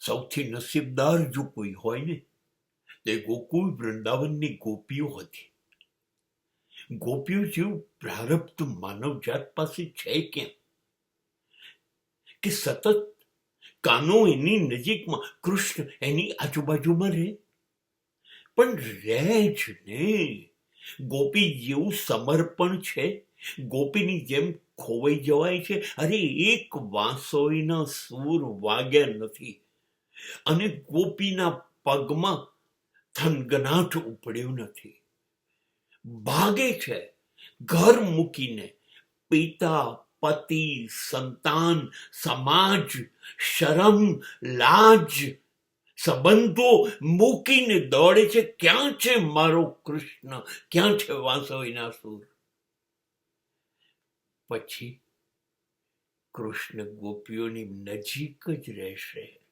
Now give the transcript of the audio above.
સૌથી નસીબદાર જો કોઈ હોય ને તે ગોકુળ વૃંદાવનની ગોપીઓ હતી. ગોપીઓ જેવું પ્રારબ્ધ માનવજાત પાસે છે કેમ કે સતત કાનો એની નજીકમાં, કૃષ્ણ એની આજુબાજુમાં રહે? પણ રહે જ ને. ગોપી જેવું સમર્પણ છે, ગોપીની જેમ ખોવાઈ જવાય છે. અરે એક વાંસોઈના સૂર વાગ્યા નથી અને ગોપીના પગમાં થનગનાટ ઉપડ્યો નથી. ભાગે છે ઘર મૂકીને, પિતા, પતિ, સંતાન, સમાજ, શરમ, લાજ, સંબંધો મૂકીને દોડે છે. ક્યાં છે મારો કૃષ્ણ? ક્યાં છે વાંસોઈના સૂર? પછી કૃષ્ણ ગોપીઓની નજીક જ રહેશે.